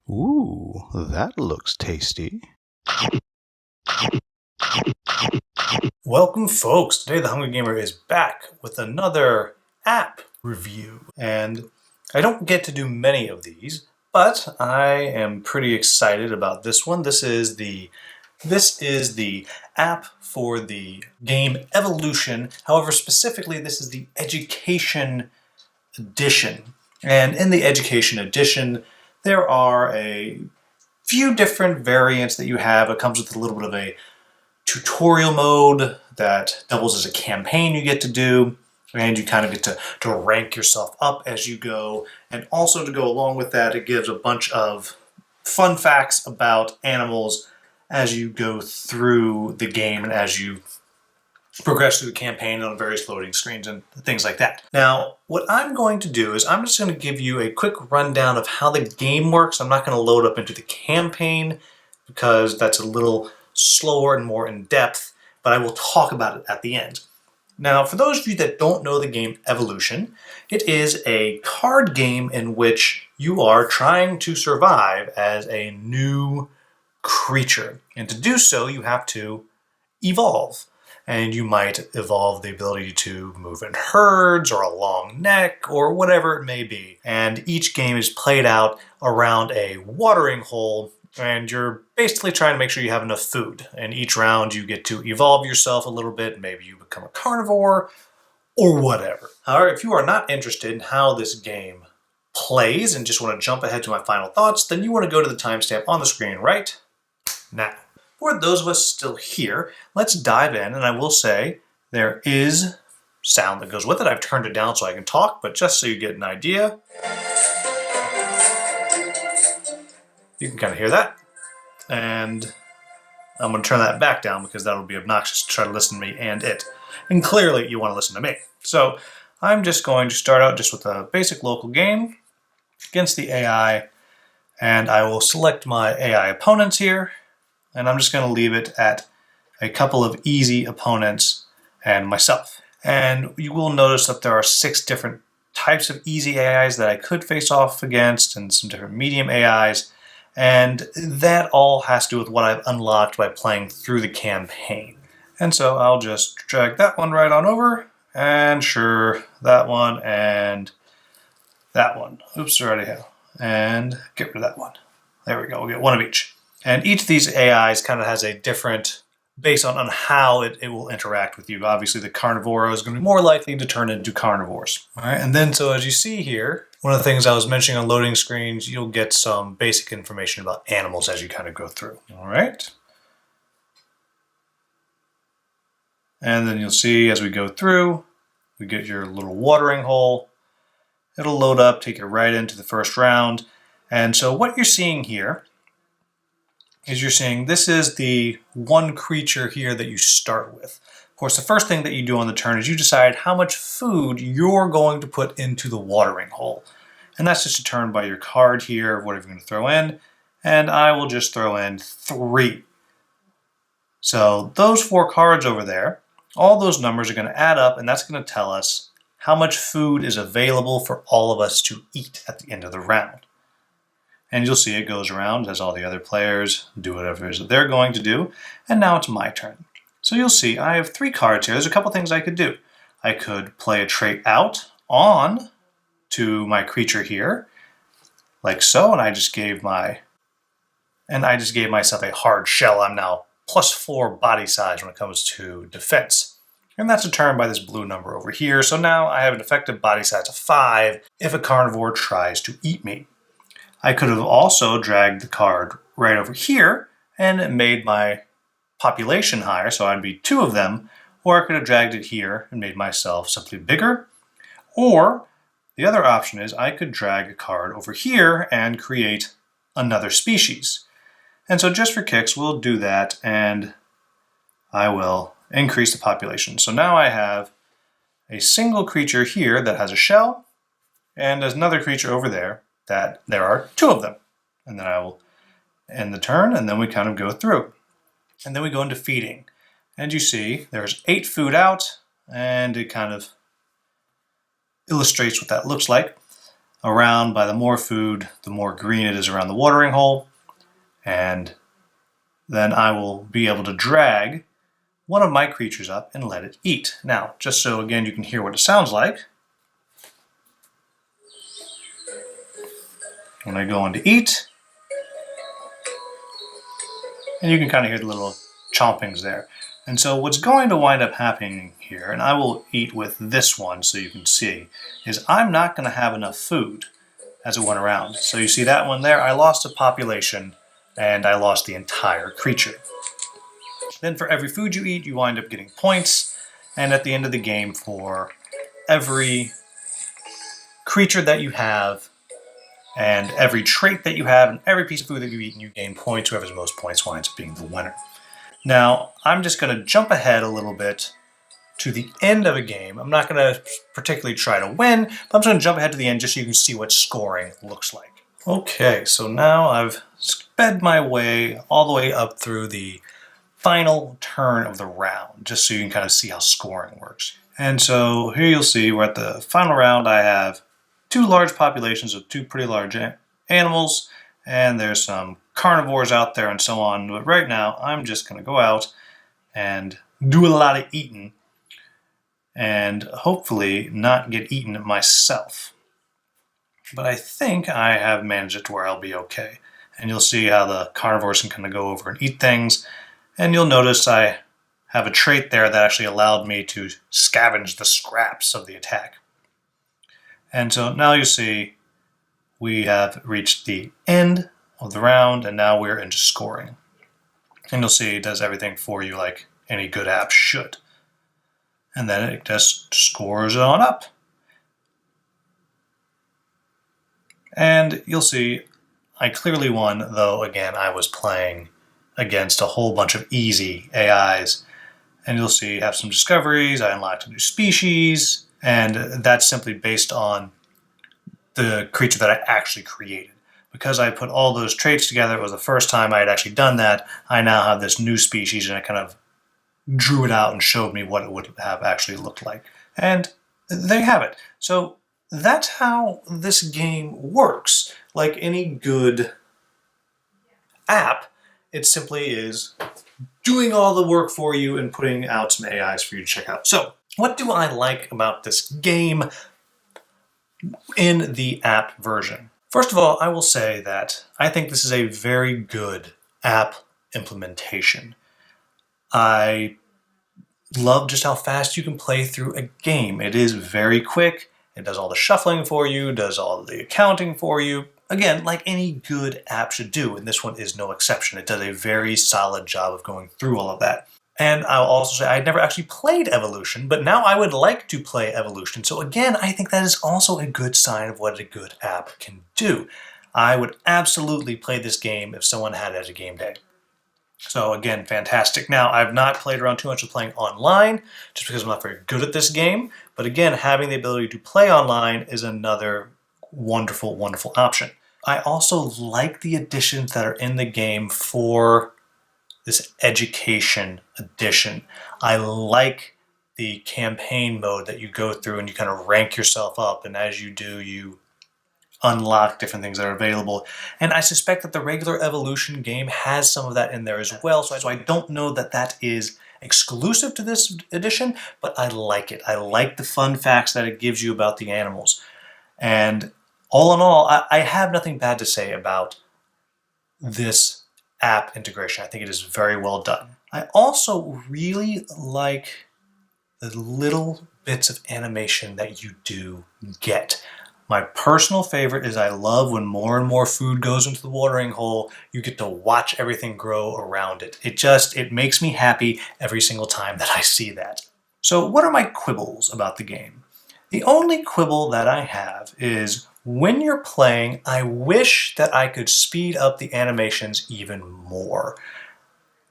Ooh, that looks tasty. Welcome, folks. Today the Hungry Gamer is back with another app review. And I don't get to do many of these, but I am pretty excited about this one. This is the app for the game Evolution. However, specifically, this is the Education Edition. And in the Education Edition, there are a few different variants that you have. It comes with a little bit of a tutorial mode that doubles as a campaign you get to do, and you kind of get to rank yourself up as you go. And also, to go along with that, it gives a bunch of fun facts about animals as you go through the game and as you progress through the campaign on various loading screens and things like that. Now, what I'm going to do is I'm just going to give you a quick rundown of how the game works. I'm not going to load up into the campaign because that's a little slower and more in depth, but I will talk about it at the end. Now, for those of you that don't know the game Evolution, it is a card game in which you are trying to survive as a new creature. And to do so, you have to evolve. And you might evolve the ability to move in herds or a long neck or whatever it may be. And each game is played out around a watering hole, and you're basically trying to make sure you have enough food. And each round you get to evolve yourself a little bit. Maybe you become a carnivore or whatever. However, if you are not interested in how this game plays and just want to jump ahead to my final thoughts, then you want to go to the timestamp on the screen right now. For those of us still here, let's dive in, and I will say there is sound that goes with it. I've turned it down so I can talk, but just so you get an idea, you can kind of hear that. And I'm going to turn that back down because that'll be obnoxious to try to listen to me and it. And clearly you want to listen to me. So I'm just going to start out just with a basic local game against the AI, and I will select my AI opponents here. And I'm just going to leave it at a couple of easy opponents and myself. And you will notice that there are 6 different types of easy AIs that I could face off against, and some different medium AIs. And that all has to do with what I've unlocked by playing through the campaign. And so I'll just drag that one right on over, and sure, that one, and that one. Oops, already have. And get rid of that one. There we go, we'll get one of each. And each of these AIs kind of has a different, based on how it will interact with you. Obviously, the carnivore is going to be more likely to turn into carnivores. All right, and then so as you see here, one of the things I was mentioning on loading screens, you'll get some basic information about animals as you kind of go through. All right. And then you'll see as we go through, we get your little watering hole. It'll load up, take you right into the first round. And so what you're seeing here is you're seeing this is the one creature here that you start with. Of course, the first thing that you do on the turn is you decide how much food you're going to put into the watering hole. And that's just determined by your card here of whatever you're going to throw in. And I will just throw in 3. So those 4 cards over there, all those numbers are going to add up, and that's going to tell us how much food is available for all of us to eat at the end of the round. And you'll see it goes around as all the other players do whatever it is that they're going to do. And now it's my turn. So you'll see I have 3 cards here. There's a couple things I could do. I could play a trait out on to my creature here, like so, and I just gave myself a hard shell. I'm now +4 body size when it comes to defense. And that's determined by this blue number over here. So now I have an effective body size of 5 if a carnivore tries to eat me. I could have also dragged the card right over here and made my population higher, so I'd be 2 of them, or I could have dragged it here and made myself simply bigger. Or the other option is I could drag a card over here and create another species. And so just for kicks, we'll do that, and I will increase the population. So now I have a single creature here that has a shell, and there's another creature over there that there are 2 of them. And then I will end the turn, and then we kind of go through. And then we go into feeding. And you see there's 8 food out, and it kind of illustrates what that looks like. around by the more food, the more green it is around the watering hole. And then I will be able to drag one of my creatures up and let it eat. Now, just so again you can hear what it sounds like, when I go on to eat, and you can kind of hear the little chompings there. And so what's going to wind up happening here, and I will eat with this one so you can see, is I'm not going to have enough food as it went around. So you see that one there, I lost a population and I lost the entire creature. Then for every food you eat, you wind up getting points, and at the end of the game, for every creature that you have and every trait that you have and every piece of food that you eat, and you gain points, whoever's most points winds up being the winner. Now, I'm just going to jump ahead a little bit to the end of a game. I'm not going to particularly try to win, but I'm just going to jump ahead to the end just so you can see what scoring looks like. Okay, so now I've sped my way all the way up through the final turn of the round, just so you can kind of see how scoring works. And so here you'll see we're at the final round. I have two large populations of two pretty large animals, and there's some carnivores out there and so on. But right now, I'm just going to go out and do a lot of eating and hopefully not get eaten myself. But I think I have managed it to where I'll be okay. And you'll see how the carnivores can kind of go over and eat things. And you'll notice I have a trait there that actually allowed me to scavenge the scraps of the attack. And so now you see we have reached the end of the round, and now we're into scoring. And you'll see it does everything for you like any good app should. And then it just scores on up. And you'll see I clearly won, though again I was playing against a whole bunch of easy AIs. And you'll see I have some discoveries, I unlocked a new species, and that's simply based on the creature that I actually created. Because I put all those traits together, it was the first time I had actually done that, I now have this new species, and I kind of drew it out and showed me what it would have actually looked like. And there you have it. So that's how this game works. Like any good app, it simply is doing all the work for you and putting out some AIs for you to check out. So what do I like about this game in the app version? First of all, I will say that I think this is a very good app implementation. I love just how fast you can play through a game. It is very quick. It does all the shuffling for you, does all the accounting for you. Again, like any good app should do, and this one is no exception. It does a very solid job of going through all of that. And I'll also say I'd never actually played Evolution, but now I would like to play Evolution. So again, I think that is also a good sign of what a good app can do. I would absolutely play this game if someone had it as a game day. So again, fantastic. Now, I've not played around too much with playing online, just because I'm not very good at this game. But again, having the ability to play online is another wonderful, wonderful option. I also like the additions that are in the game for this education edition. I like the campaign mode that you go through and you kind of rank yourself up, and as you do, you unlock different things that are available. And I suspect that the regular Evolution game has some of that in there as well, so I don't know that that is exclusive to this edition, but I like it. I like the fun facts that it gives you about the animals. And all in all, I have nothing bad to say about this app integration. I think it is very well done. I also really like the little bits of animation that you do get. My personal favorite is I love when more and more food goes into the watering hole, you get to watch everything grow around it. It makes me happy every single time that I see that. So what are my quibbles about the game? The only quibble that I have is when you're playing, I wish that I could speed up the animations even more.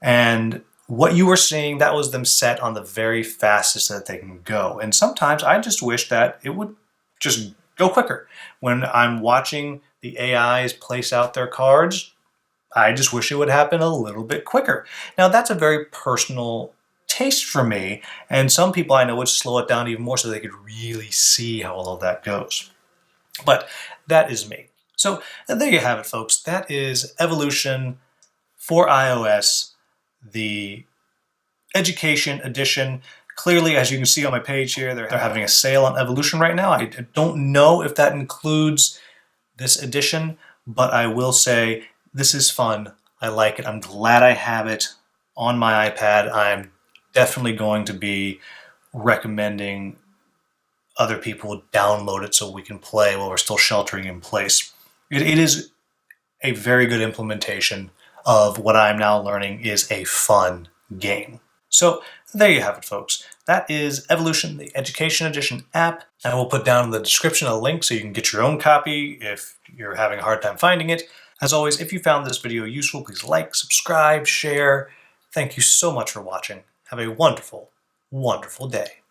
And what you were seeing, that was them set on the very fastest that they can go. And sometimes I just wish that it would just go quicker. When I'm watching the AIs place out their cards, I just wish it would happen a little bit quicker. Now that's a very personal taste for me, and some people I know would slow it down even more so they could really see how all of that goes. But that is me. So there you have it, folks. That is Evolution for iOS, the Education Edition. Clearly, as you can see on my page here, they're having a sale on Evolution right now. I don't know if that includes this edition, but I will say this is fun. I like it. I'm glad I have it on my iPad. I'm definitely going to be recommending other people download it so we can play while we're still sheltering in place. It is a very good implementation of what I'm now learning is a fun game. So there you have it, folks. That is Evolution, the Education Edition app. I will put down in the description a link so you can get your own copy if you're having a hard time finding it. As always, if you found this video useful, please like, subscribe, share. Thank you so much for watching. Have a wonderful, wonderful day.